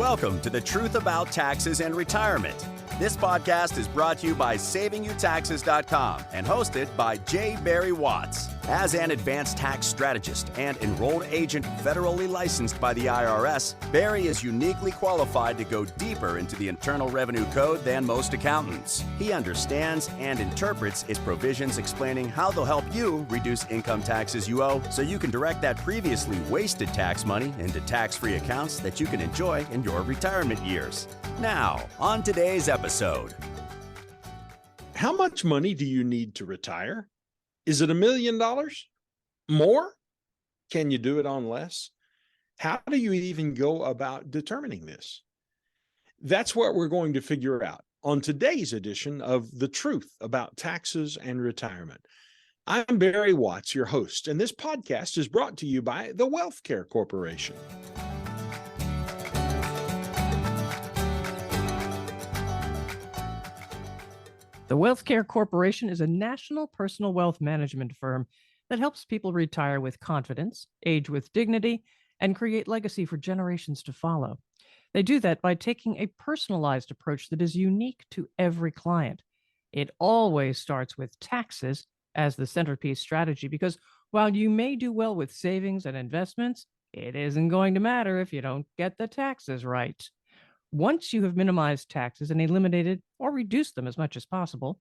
Welcome to The Truth About Taxes and Retirement. This podcast is brought to you by SavingYouTaxes.com and hosted by J. Barry Watts. As an advanced tax strategist and enrolled agent federally licensed by the IRS, Barry is uniquely qualified to go deeper into the Internal Revenue Code than most accountants. He understands and interprets its provisions explaining how they'll help you reduce income taxes you owe so you can direct that previously wasted tax money into tax-free accounts that you can enjoy in your retirement years. Now, on today's episode. How much money do you need to retire? Is it $1 million? More? Can you do it on less? How do you even go about determining this? That's what we're going to figure out on today's edition of The Truth About Taxes and Retirement. I'm Barry Watts, your host, and this podcast is brought to you by the WealthCare Corporation. The WealthCare Corporation is a national personal wealth management firm that helps people retire with confidence, age with dignity, and create legacy for generations to follow. They do that by taking a personalized approach that is unique to every client. It always starts with taxes as the centerpiece strategy because while you may do well with savings and investments, it isn't going to matter if you don't get the taxes right. Once you have minimized taxes and eliminated or reduced them as much as possible,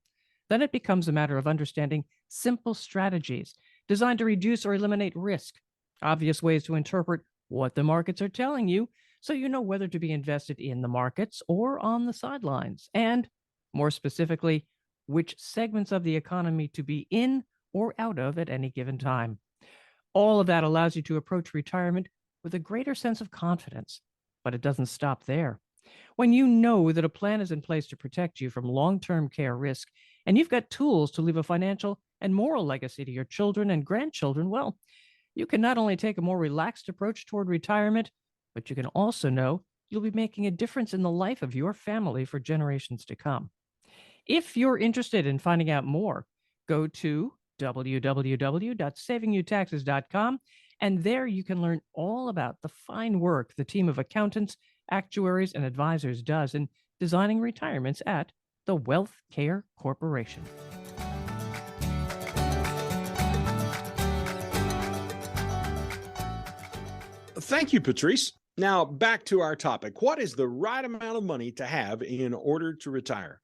then it becomes a matter of understanding simple strategies designed to reduce or eliminate risk, obvious ways to interpret what the markets are telling you so you know whether to be invested in the markets or on the sidelines, and more specifically, which segments of the economy to be in or out of at any given time. All of that allows you to approach retirement with a greater sense of confidence, but it doesn't stop there. When you know that a plan is in place to protect you from long-term care risk, and you've got tools to leave a financial and moral legacy to your children and grandchildren, well, you can not only take a more relaxed approach toward retirement, but you can also know you'll be making a difference in the life of your family for generations to come. If you're interested in finding out more, go to www.savingyouTaxes.com, and there you can learn all about the fine work the team of accountants, actuaries, and advisors does in designing retirements at the WealthCare Corporation. Thank you, Patrice. Now, back to our topic. What is the right amount of money to have in order to retire?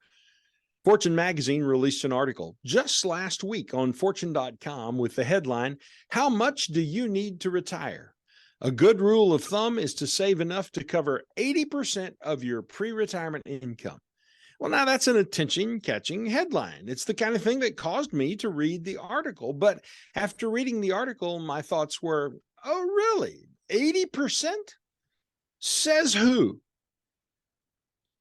Fortune magazine released an article just last week on Fortune.com with the headline, "How much do you need to retire? A good rule of thumb is to save enough to cover 80% of your pre-retirement income." Well, now that's an attention-catching headline. It's the kind of thing that caused me to read the article. But after reading the article, my thoughts were, oh, really? 80%? Says who?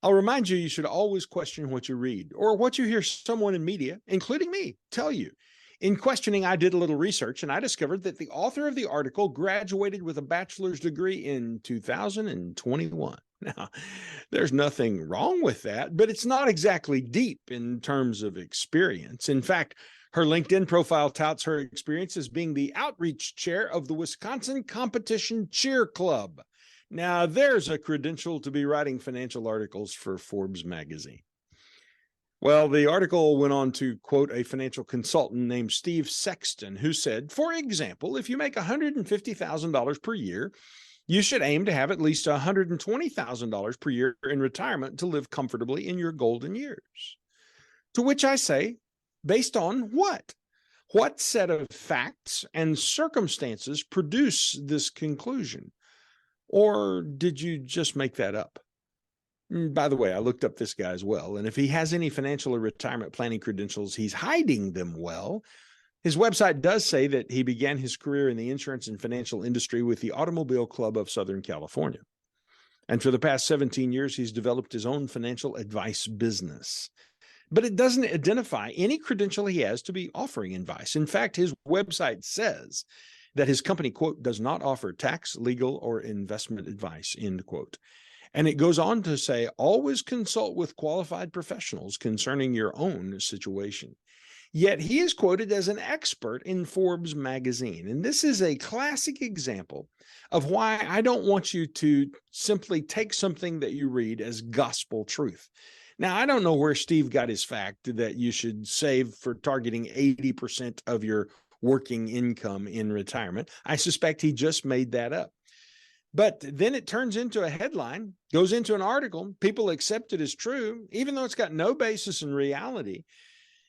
I'll remind you, you should always question what you read or what you hear someone in media, including me, tell you. In questioning, I did a little research and I discovered that the author of the article graduated with a bachelor's degree in 2021. Now, there's nothing wrong with that, but it's not exactly deep in terms of experience. In fact, her LinkedIn profile touts her experience as being the outreach chair of the Wisconsin Competition Cheer Club. Now, there's a credential to be writing financial articles for Forbes magazine. Well, the article went on to quote a financial consultant named Steve Sexton, who said, for example, if you make $150,000 per year, you should aim to have at least $120,000 per year in retirement to live comfortably in your golden years. To which I say, based on what? What set of facts and circumstances produce this conclusion? Or did you just make that up? By the way, I looked up this guy as well, and if he has any financial or retirement planning credentials, he's hiding them well. His website does say that he began his career in the insurance and financial industry with the Automobile Club of Southern California. And for the past 17 years, he's developed his own financial advice business. But it doesn't identify any credential he has to be offering advice. In fact, his website says that his company, quote, does not offer tax, legal, or investment advice, end quote. And it goes on to say, always consult with qualified professionals concerning your own situation. Yet he is quoted as an expert in Forbes magazine. And this is a classic example of why I don't want you to simply take something that you read as gospel truth. Now, I don't know where Steve got his fact that you should save for targeting 80% of your working income in retirement. I suspect he just made that up. But then it turns into a headline, goes into an article, people accept it as true, even though it's got no basis in reality.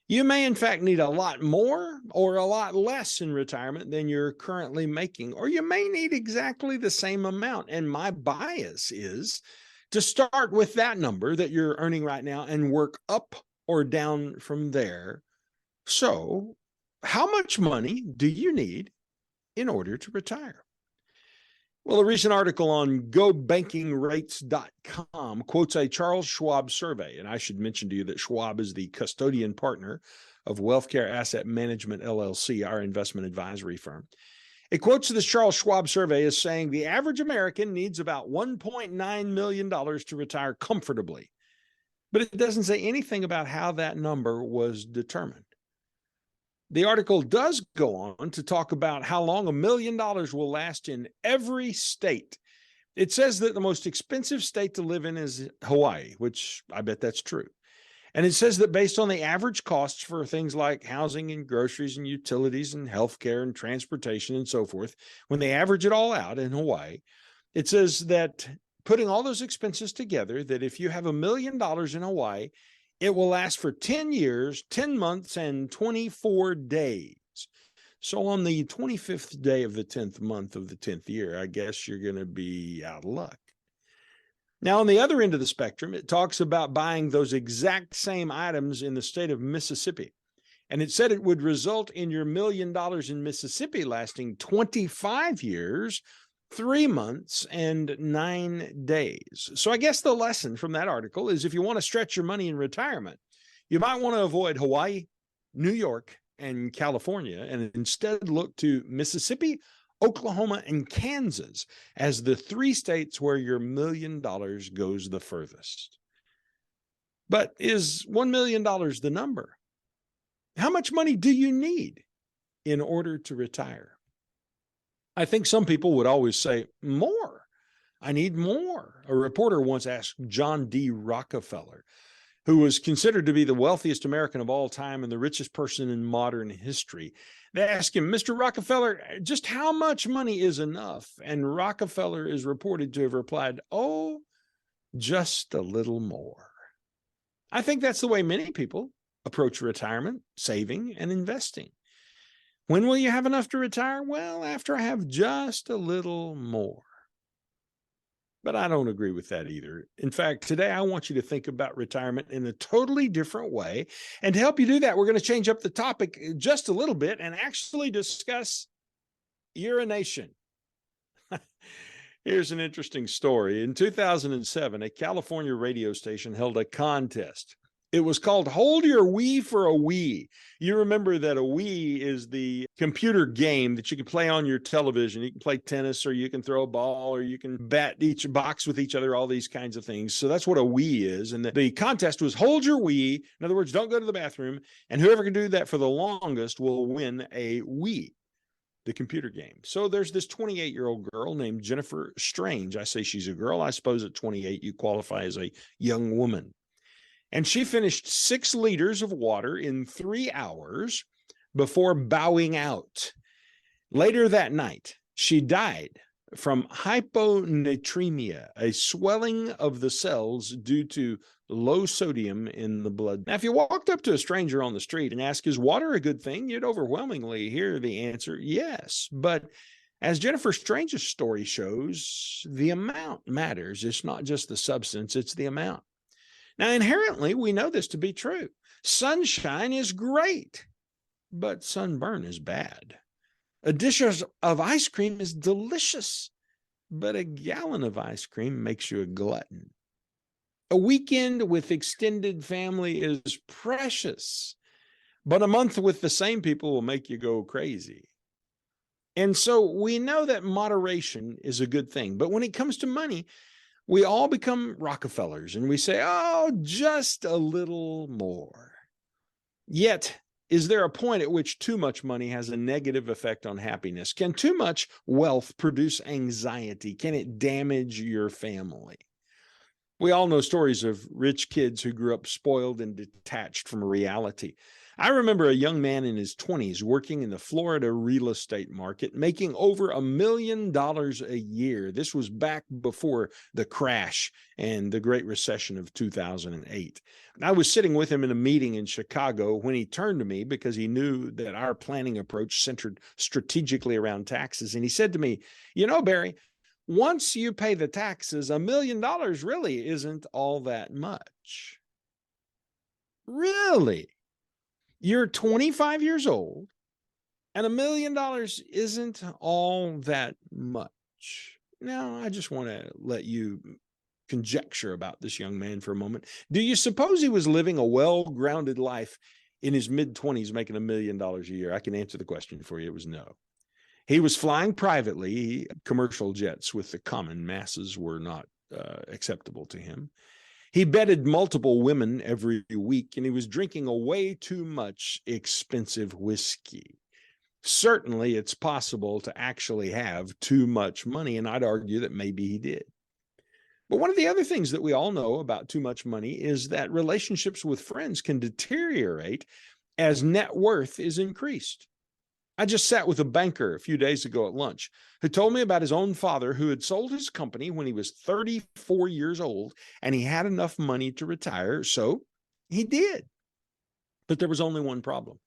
You may, in fact, need a lot more or a lot less in retirement than you're currently making, or you may need exactly the same amount. And my bias is to start with that number that you're earning right now and work up or down from there. So, how much money do you need in order to retire? Well, a recent article on GoBankingRates.com quotes a Charles Schwab survey. And I should mention to you that Schwab is the custodian partner of WealthCare Asset Management, LLC, our investment advisory firm. It quotes this Charles Schwab survey as saying the average American needs about $1.9 million to retire comfortably. But it doesn't say anything about how that number was determined. The article does go on to talk about how long $1 million will last in every state. It says that the most expensive state to live in is Hawaii, which I bet that's true. And it says that based on the average costs for things like housing and groceries and utilities and healthcare and transportation and so forth, when they average it all out in Hawaii, it says that putting all those expenses together, that if you have $1 million in Hawaii, it will last for 10 years, 10 months, and 24 days. So on the 25th day of the 10th month of the 10th year, I guess you're going to be out of luck. Now, on the other end of the spectrum, it talks about buying those exact same items in the state of Mississippi. And it said it would result in your $1 million in Mississippi lasting 25 years, 3 months, and 9 days. So I guess the lesson from that article is if you want to stretch your money in retirement, you might want to avoid Hawaii, New York, and California, and instead look to Mississippi, Oklahoma, and Kansas as the 3 states where your $1 million goes the furthest. But is $1 million the number? How much money do you need in order to retire? I think some people would always say, more. I need more. A reporter once asked John D. Rockefeller, who was considered to be the wealthiest American of all time and the richest person in modern history. They asked him, Mr. Rockefeller, just how much money is enough? And Rockefeller is reported to have replied, oh, just a little more. I think that's the way many people approach retirement, saving, and investing. When will you have enough to retire? Well, after I have just a little more. But I don't agree with that either. In fact, today I want you to think about retirement in a totally different way. And to help you do that, we're going to change up the topic just a little bit and actually discuss urination. Here's an interesting story. In 2007, a California radio station held a contest. It was called Hold Your Wii for a Wii. You remember that a Wii is the computer game that you can play on your television. You can play tennis, or you can throw a ball, or you can bat each box with each other, all these kinds of things. So that's what a Wii is. And the contest was Hold Your Wii. In other words, don't go to the bathroom. And whoever can do that for the longest will win a Wii, the computer game. So there's this 28-year-old girl named Jennifer Strange. I say she's a girl. I suppose at 28, you qualify as a young woman. And she finished 6 liters of water in 3 hours before bowing out. Later that night, she died from hyponatremia, a swelling of the cells due to low sodium in the blood. Now, if you walked up to a stranger on the street and asked, is water a good thing? You'd overwhelmingly hear the answer, yes. But as Jennifer Strange's story shows, the amount matters. It's not just the substance, it's the amount. Now, inherently, we know this to be true. Sunshine is great, but sunburn is bad. A dish of ice cream is delicious, but a gallon of ice cream makes you a glutton. A weekend with extended family is precious, but a month with the same people will make you go crazy. And so we know that moderation is a good thing, but when it comes to money, we all become Rockefellers and we say, oh, just a little more. Yet Is there a point at which too much money has a negative effect on happiness? Can too much wealth produce anxiety? Can it damage your family? We all know stories of rich kids who grew up spoiled and detached from reality. I remember a young man in his 20s working in the Florida real estate market, making over $1 million a year. This was back before the crash and the Great Recession of 2008. I was sitting with him in a meeting in Chicago when he turned to me because he knew that our planning approach centered strategically around taxes. And he said to me, "You know, Barry, once you pay the taxes, $1 million really isn't all that much." Really? You're 25 years old and $1 million isn't all that much. Now, I just want to let you conjecture about this young man for a moment. Do you suppose he was living a well-grounded life in his mid-20s making $1 million a year? I can answer the question for you. It was no. He was flying privately. Commercial jets with the common masses were not acceptable to him. He bedded multiple women every week, and he was drinking a way too much expensive whiskey. Certainly, it's possible to actually have too much money, and I'd argue that maybe he did. But one of the other things that we all know about too much money is that relationships with friends can deteriorate as net worth is increased. I just sat with a banker a few days ago at lunch who told me about his own father who had sold his company when he was 34 years old, and he had enough money to retire, so he did. But there was only one problem.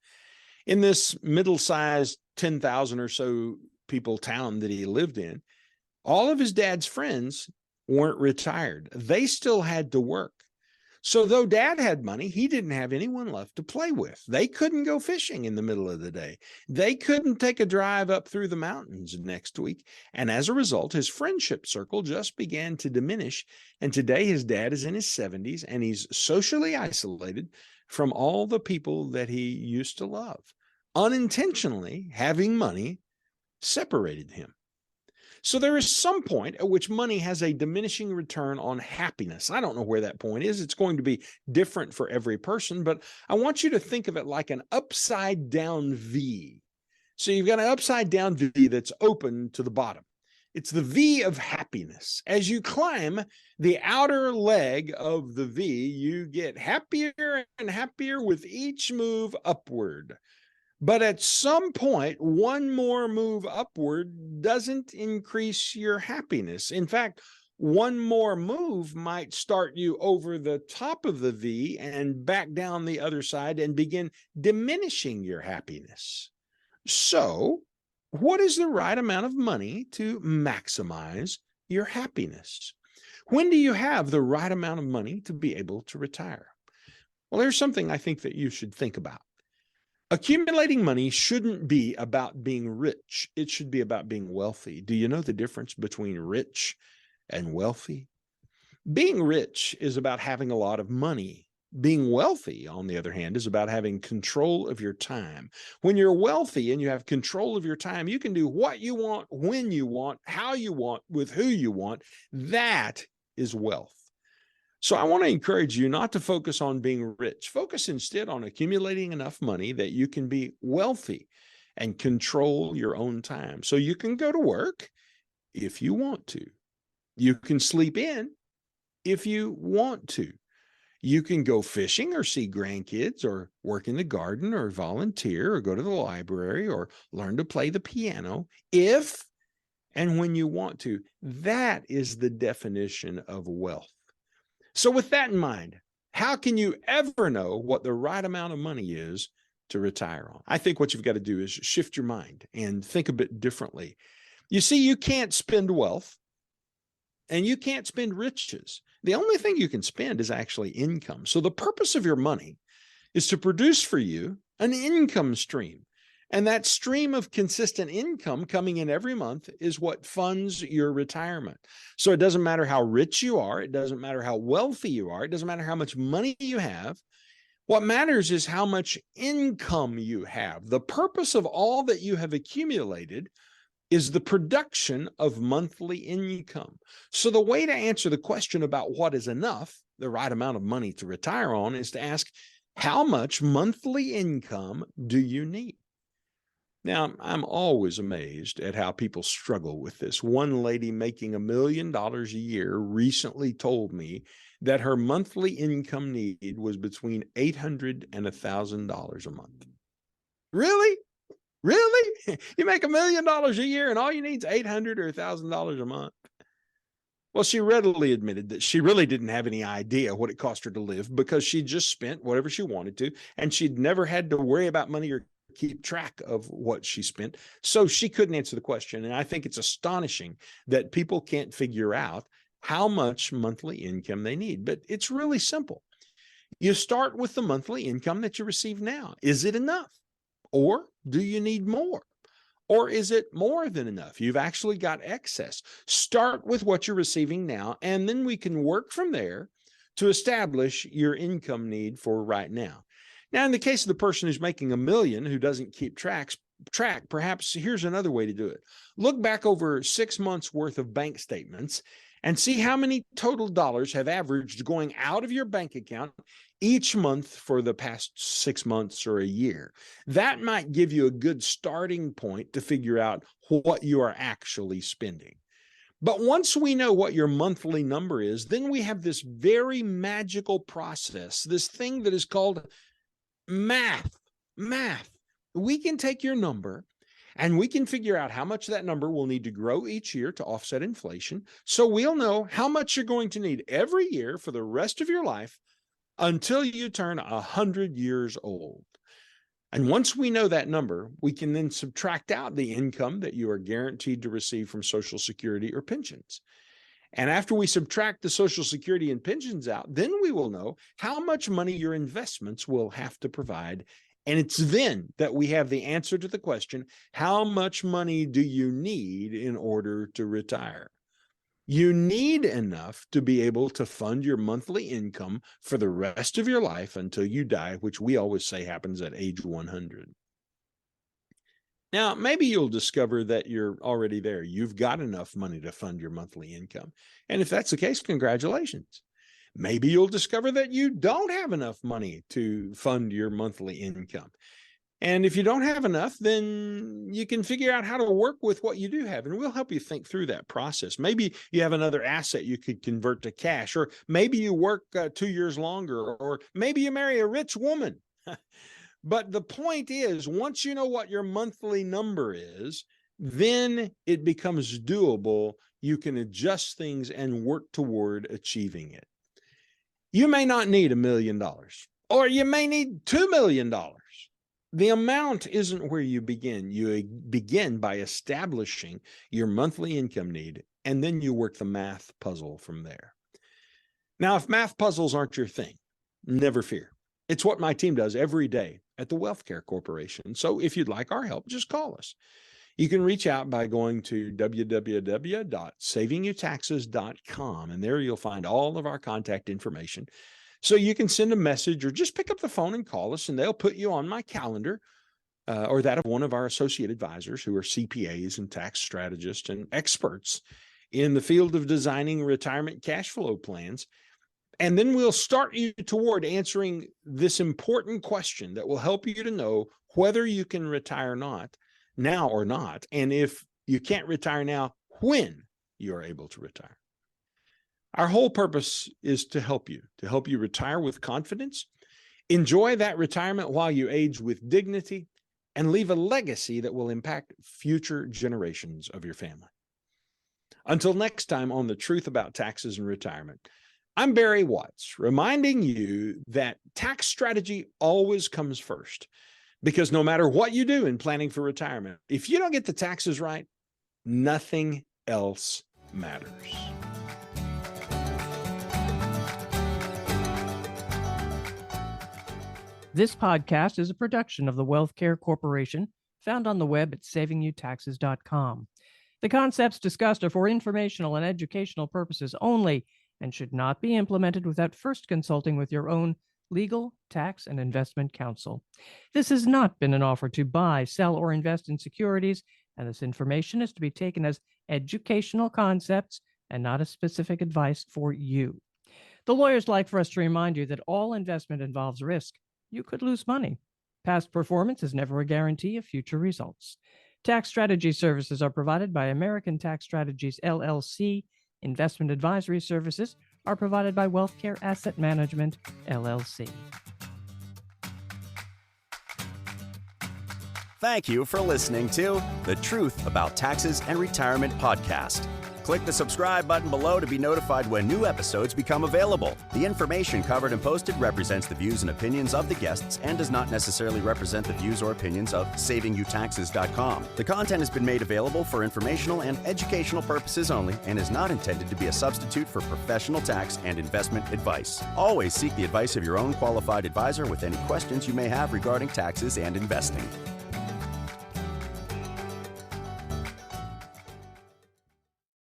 In this middle-sized 10,000 or so people town that he lived in, all of his dad's friends weren't retired. They still had to work. So though Dad had money, he didn't have anyone left to play with. They couldn't go fishing in the middle of the day. They couldn't take a drive up through the mountains next week. And as a result, his friendship circle just began to diminish. And today his dad is in his 70s and he's socially isolated from all the people that he used to love. Unintentionally, having money separated him. So there is some point at which money has a diminishing return on happiness. I don't know where that point is. It's going to be different for every person, but I want you to think of it like an upside down V. So you've got an upside down V that's open to the bottom. It's the V of happiness. As you climb the outer leg of the V, you get happier and happier with each move upward. But at some point, one more move upward doesn't increase your happiness. In fact, one more move might start you over the top of the V and back down the other side and begin diminishing your happiness. So, what is the right amount of money to maximize your happiness? When do you have the right amount of money to be able to retire? Well, there's something I think that you should think about. Accumulating money shouldn't be about being rich. It should be about being wealthy. Do you know the difference between rich and wealthy? Being rich is about having a lot of money. Being wealthy, on the other hand, is about having control of your time. When you're wealthy and you have control of your time, you can do what you want, when you want, how you want, with who you want. That is wealth. So I want to encourage you not to focus on being rich. Focus instead on accumulating enough money that you can be wealthy and control your own time. So you can go to work if you want to. You can sleep in if you want to. You can go fishing or see grandkids or work in the garden or volunteer or go to the library or learn to play the piano if and when you want to. That is the definition of wealth. So with that in mind, how can you ever know what the right amount of money is to retire on? I think what you've got to do is shift your mind and think a bit differently. You see, you can't spend wealth and you can't spend riches. The only thing you can spend is actually income. So the purpose of your money is to produce for you an income stream. And that stream of consistent income coming in every month is what funds your retirement. So it doesn't matter how rich you are. It doesn't matter how wealthy you are. It doesn't matter how much money you have. What matters is how much income you have. The purpose of all that you have accumulated is the production of monthly income. So the way to answer the question about what is enough, the right amount of money to retire on, is to ask, How much monthly income do you need? Now, I'm always amazed at how people struggle with this. One lady making $1 million a year recently told me that her monthly income need was between $800 and $1,000 a month. Really? Really? You make $1 million a year and all you need is $800 or $1,000 a month? Well, she readily admitted that she really didn't have any idea what it cost her to live because she just spent whatever she wanted to, and she'd never had to worry about money or keep track of what she spent. So she couldn't answer the question. And I think it's astonishing that people can't figure out how much monthly income they need. But it's really simple. You start with the monthly income that you receive now. Is it enough? Or do you need more? Or is it more than enough? You've actually got excess. Start with what you're receiving now, and then we can work from there to establish your income need for right now. Now, in the case of the person who's making $1 million who doesn't keep track, perhaps here's another way to do it. Look back over 6 months worth of bank statements and see how many total dollars have averaged going out of your bank account each month for the past 6 months or a year. That might give you a good starting point to figure out what you are actually spending. But once we know what your monthly number is, then we have this very magical process, this thing that is called math. We can take your number and we can figure out how much that number will need to grow each year to offset inflation. So we'll know how much you're going to need every year for the rest of your life until you turn 100 years old. And once we know that number, we can then subtract out the income that you are guaranteed to receive from Social Security or pensions. And after we subtract the Social Security and pensions out, then we will know how much money your investments will have to provide. And it's then that we have the answer to the question, how much money do you need in order to retire? You need enough to be able to fund your monthly income for the rest of your life until you die, which we always say happens at age 100. Now, maybe you'll discover that you're already there. You've got enough money to fund your monthly income. And if that's the case, congratulations. Maybe you'll discover that you don't have enough money to fund your monthly income. And if you don't have enough, then you can figure out how to work with what you do have, and we'll help you think through that process. Maybe you have another asset you could convert to cash, or maybe you work 2 years longer, or maybe you marry a rich woman. But the point is, once you know what your monthly number is, then it becomes doable. You can adjust things and work toward achieving it. You may not need $1 million, or you may need $2 million. The amount isn't where you begin. You begin by establishing your monthly income need, and then you work the math puzzle from there. Now, if math puzzles aren't your thing, never fear. It's what my team does every day at the WealthCare Corporation. So if you'd like our help, just call us. You can reach out by going to www.savingyoutaxes.com, and there you'll find all of our contact information. So you can send a message or just pick up the phone and call us, and they'll put you on my calendar or that of one of our associate advisors who are CPAs and tax strategists and experts in the field of designing retirement cash flow plans. And then we'll start you toward answering this important question that will help you to know whether you can retire now or not. And if you can't retire now, when you are able to retire. Our whole purpose is to help you retire with confidence, enjoy that retirement while you age with dignity, and leave a legacy that will impact future generations of your family. Until next time on The Truth About Taxes and Retirement, I'm Barry Watts, reminding you that tax strategy always comes first, because no matter what you do in planning for retirement, if you don't get the taxes right, nothing else matters. This podcast is a production of the WealthCare Corporation, found on the web at savingyoutaxes.com. The concepts discussed are for informational and educational purposes only and should not be implemented without first consulting with your own legal, tax, and investment counsel. This has not been an offer to buy, sell, or invest in securities, and this information is to be taken as educational concepts and not as specific advice for you. The lawyers like for us to remind you that all investment involves risk. you could lose money. Past performance is never a guarantee of future results. Tax strategy services are provided by American Tax Strategies, LLC. Investment advisory services are provided by WealthCare Asset Management, LLC. Thank you for listening to The Truth About Taxes and Retirement podcast. Click the subscribe button below to be notified when new episodes become available. The information covered and posted represents the views and opinions of the guests and does not necessarily represent the views or opinions of SavingYouTaxes.com. The content has been made available for informational and educational purposes only and is not intended to be a substitute for professional tax and investment advice. Always seek the advice of your own qualified advisor with any questions you may have regarding taxes and investing.